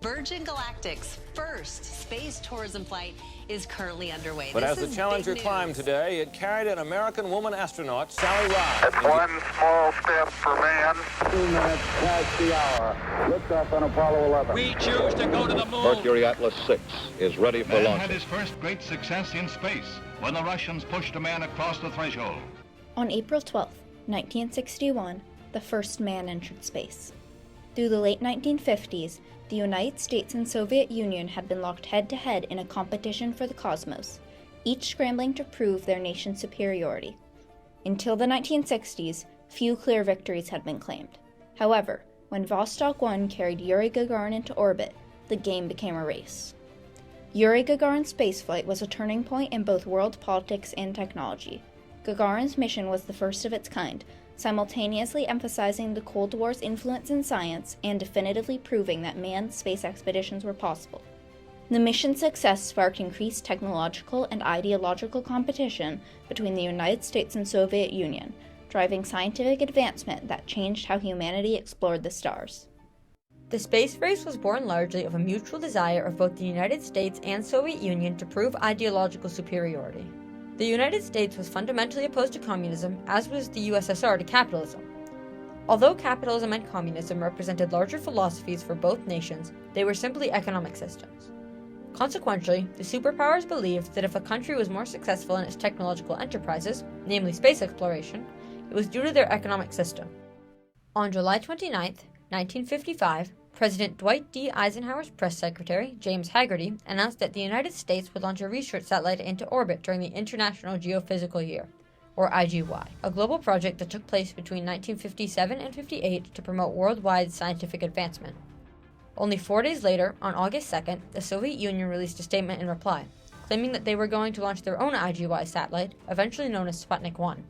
Virgin Galactic's first space tourism flight is currently underway. But as the Challenger climbed today, it carried an American woman astronaut, Sally Ride. It's one small step for man. 2 minutes past the hour. Liftoff on Apollo 11. We choose to go to the moon. Mercury Atlas 6 is ready for Man launch. had his first great success in space when the Russians pushed a man across the threshold. On April 12, 1961, the first man entered space. Through the late 1950s, the United States and Soviet Union had been locked head-to-head in a competition for the cosmos, each scrambling to prove their nation's superiority. Until the 1960s, few clear victories had been claimed. However, when Vostok 1 carried Yuri Gagarin into orbit, the game became a race. Yuri Gagarin's spaceflight was a turning point in both world politics and technology. Gagarin's mission was the first of its kind, simultaneously emphasizing the Cold War's influence in science and definitively proving that manned space expeditions were possible. The mission's success sparked increased technological and ideological competition between the United States and Soviet Union, driving scientific advancement that changed how humanity explored the stars. The space race was born largely of a mutual desire of both the United States and Soviet Union to prove ideological superiority. The United States was fundamentally opposed to communism, as was the USSR to capitalism. Although capitalism and communism represented larger philosophies for both nations, they were simply economic systems. Consequently, the superpowers believed that if a country was more successful in its technological enterprises, namely space exploration, it was due to their economic system. On July 29, 1955, President Dwight D. Eisenhower's press secretary, James Hagerty, announced that the United States would launch a research satellite into orbit during the International Geophysical Year, or IGY, a global project that took place between 1957 and 58 to promote worldwide scientific advancement. Only 4 days later, on August 2nd, the Soviet Union released a statement in reply, claiming that they were going to launch their own IGY satellite, eventually known as Sputnik 1.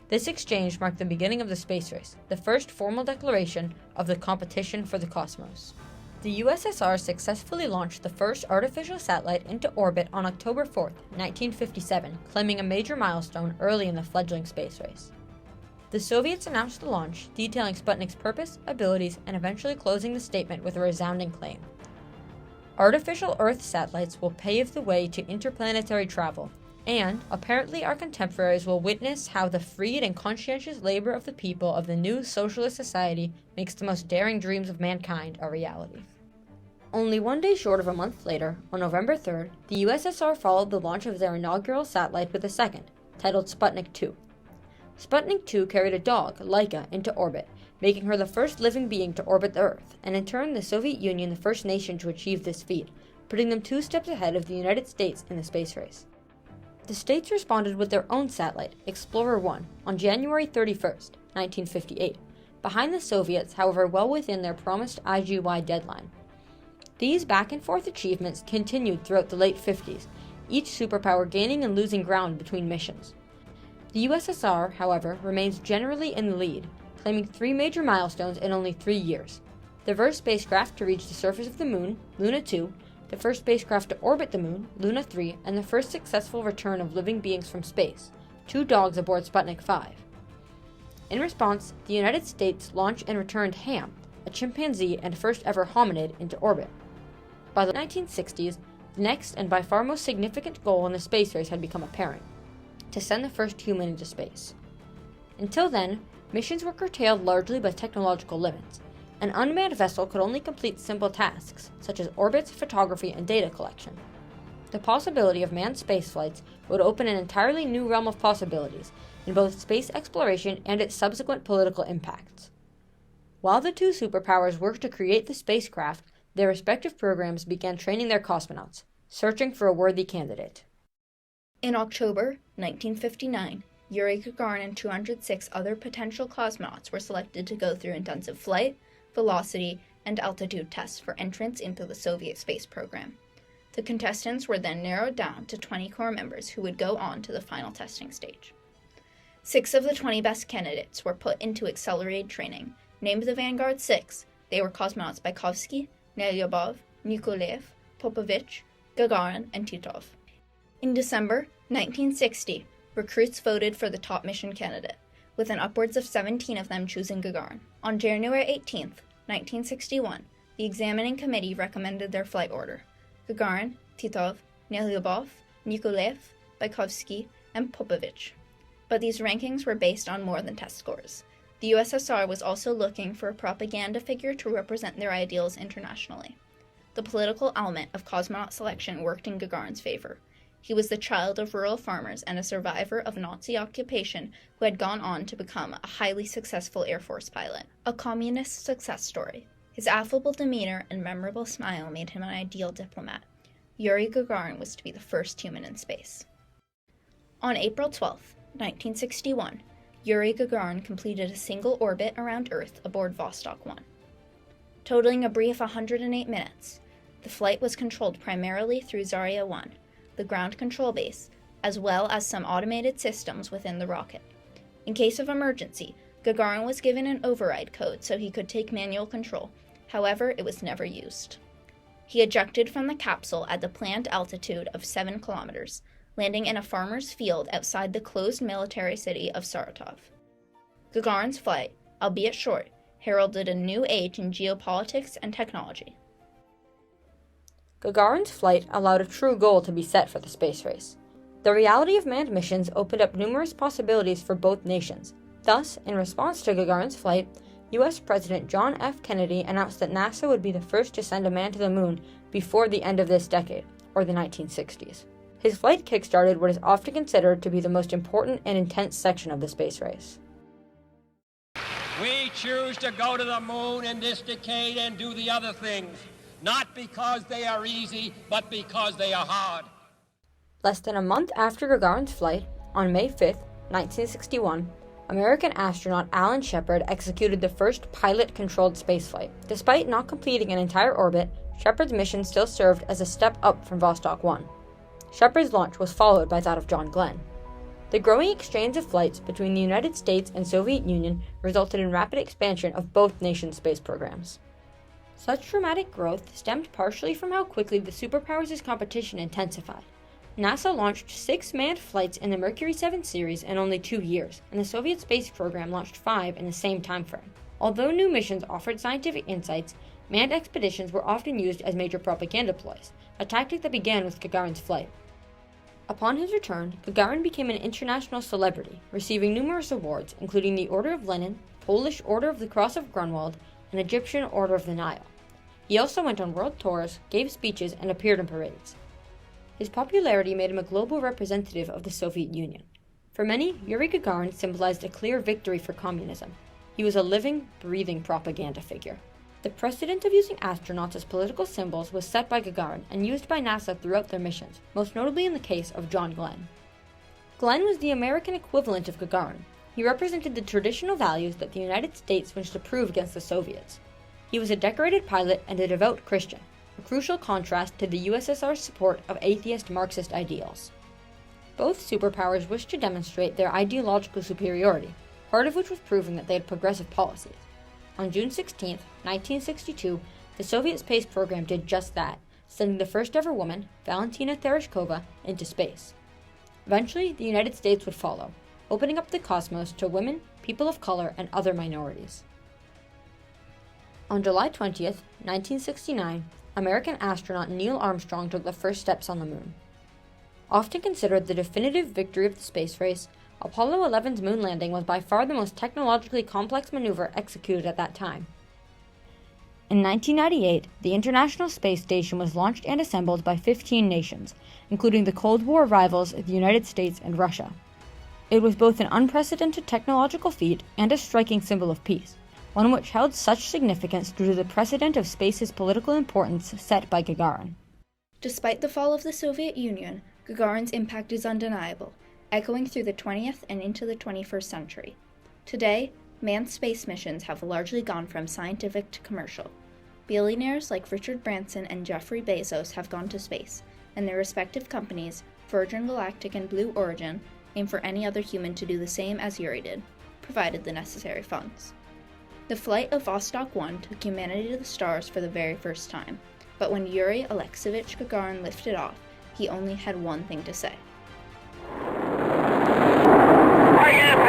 This exchange marked the beginning of the space race, the first formal declaration of the competition for the cosmos. The USSR successfully launched the first artificial satellite into orbit on October 4, 1957, claiming a major milestone early in the fledgling space race. The Soviets announced the launch, detailing Sputnik's purpose, abilities, and eventually closing the statement with a resounding claim. Artificial Earth satellites will pave the way to interplanetary travel, and, apparently, our contemporaries will witness how the freed and conscientious labor of the people of the new socialist society makes the most daring dreams of mankind a reality. Only 1 day short of a month later, on November 3rd, the USSR followed the launch of their inaugural satellite with a second, titled Sputnik 2. Sputnik 2 carried a dog, Laika, into orbit, making her the first living being to orbit the Earth, and in turn the Soviet Union the first nation to achieve this feat, putting them 2 steps ahead of the United States in the space race. The states responded with their own satellite, Explorer 1, on January 31, 1958, behind the Soviets, however well within their promised IGY deadline. These back-and-forth achievements continued throughout the late 50s, each superpower gaining and losing ground between missions. The USSR, however, remains generally in the lead, claiming 3 major milestones in only 3 years. The first spacecraft to reach the surface of the Moon, Luna 2, the first spacecraft to orbit the Moon, Luna 3, and the first successful return of living beings from space, 2 dogs aboard Sputnik 5. In response, the United States launched and returned Ham, a chimpanzee and first ever hominid, into orbit. By the 1960s, the next and by far most significant goal in the space race had become apparent: to send the first human into space. Until then, missions were curtailed largely by technological limits. An unmanned vessel could only complete simple tasks, such as orbits, photography, and data collection. The possibility of manned spaceflights would open an entirely new realm of possibilities in both space exploration and its subsequent political impacts. While the 2 superpowers worked to create the spacecraft, their respective programs began training their cosmonauts, searching for a worthy candidate. In October 1959, Yuri Gagarin and 206 other potential cosmonauts were selected to go through intensive flight, velocity, and altitude tests for entrance into the Soviet space program. The contestants were then narrowed down to 20 core members who would go on to the final testing stage. 6 of the 20 best candidates were put into accelerated training. Named the Vanguard 6, they were cosmonauts Bykovsky, Nelyubov, Nikolev, Popovich, Gagarin, and Titov. In December 1960, recruits voted for the top mission candidate, with an upwards of 17 of them choosing Gagarin. On January 18, 1961, The examining committee recommended their flight order: Gagarin, Titov, Nelyubov, Nikolaev, Bykovsky, and Popovich. But these rankings were based on more than test scores. The USSR was also looking for a propaganda figure to represent their ideals internationally. The political element of cosmonaut selection worked in Gagarin's favor. He was the child of rural farmers and a survivor of Nazi occupation who had gone on to become a highly successful Air Force pilot, a communist success story. His affable demeanor and memorable smile made him an ideal diplomat. Yuri Gagarin was to be the first human in space. On April 12, 1961, Yuri Gagarin completed a single orbit around Earth aboard Vostok 1. Totaling a brief 108 minutes, the flight was controlled primarily through Zarya 1, the ground control base, as well as some automated systems within the rocket. In case of emergency, Gagarin was given an override code so he could take manual control. However, it was never used. He ejected from the capsule at the planned altitude of 7 kilometers, landing in a farmer's field outside the closed military city of Saratov. Gagarin's flight, albeit short, heralded a new age in geopolitics and technology. Gagarin's flight allowed a true goal to be set for the space race. The reality of manned missions opened up numerous possibilities for both nations. Thus, in response to Gagarin's flight, U.S. President John F. Kennedy announced that NASA would be the first to send a man to the moon before the end of this decade, or the 1960s. His flight kickstarted what is often considered to be the most important and intense section of the space race. We choose to go to the moon in this decade and do the other things, not because they are easy, but because they are hard. Less than a month after Gagarin's flight, on May 5, 1961, American astronaut Alan Shepard executed the first pilot-controlled spaceflight. Despite not completing an entire orbit, Shepard's mission still served as a step up from Vostok 1. Shepard's launch was followed by that of John Glenn. The growing exchange of flights between the United States and Soviet Union resulted in rapid expansion of both nations' space programs. Such dramatic growth stemmed partially from how quickly the superpowers' competition intensified. NASA launched 6 manned flights in the Mercury 7 series in only 2 years, and the Soviet space program launched 5 in the same time frame. Although new missions offered scientific insights, manned expeditions were often used as major propaganda ploys, a tactic that began with Gagarin's flight. Upon his return, Gagarin became an international celebrity, receiving numerous awards, including the Order of Lenin, Polish Order of the Cross of Grunwald, and Egyptian Order of the Nile. He also went on world tours, gave speeches, and appeared in parades. His popularity made him a global representative of the Soviet Union. For many, Yuri Gagarin symbolized a clear victory for communism. He was a living, breathing propaganda figure. The precedent of using astronauts as political symbols was set by Gagarin and used by NASA throughout their missions, most notably in the case of John Glenn. Glenn was the American equivalent of Gagarin. He represented the traditional values that the United States wished to prove against the Soviets. He was a decorated pilot and a devout Christian, a crucial contrast to the USSR's support of atheist Marxist ideals. Both superpowers wished to demonstrate their ideological superiority, part of which was proving that they had progressive policies. On June 16, 1962, the Soviet space program did just that, sending the first ever woman, Valentina Tereshkova, into space. Eventually, the United States would follow, opening up the cosmos to women, people of color, and other minorities. On July 20, 1969, American astronaut Neil Armstrong took the first steps on the moon. Often considered the definitive victory of the space race, Apollo 11's moon landing was by far the most technologically complex maneuver executed at that time. In 1998, the International Space Station was launched and assembled by 15 nations, including the Cold War rivals of the United States and Russia. It was both an unprecedented technological feat and a striking symbol of peace, one which held such significance due to the precedent of space's political importance set by Gagarin. Despite the fall of the Soviet Union, Gagarin's impact is undeniable, echoing through the 20th and into the 21st century. Today, manned space missions have largely gone from scientific to commercial. Billionaires like Richard Branson and Jeffrey Bezos have gone to space, and their respective companies, Virgin Galactic and Blue Origin, aim for any other human to do the same as Yuri did, provided the necessary funds. The flight of Vostok 1 took humanity to the stars for the very first time, but when Yuri Alexeyevich Gagarin lifted off, he only had one thing to say. I am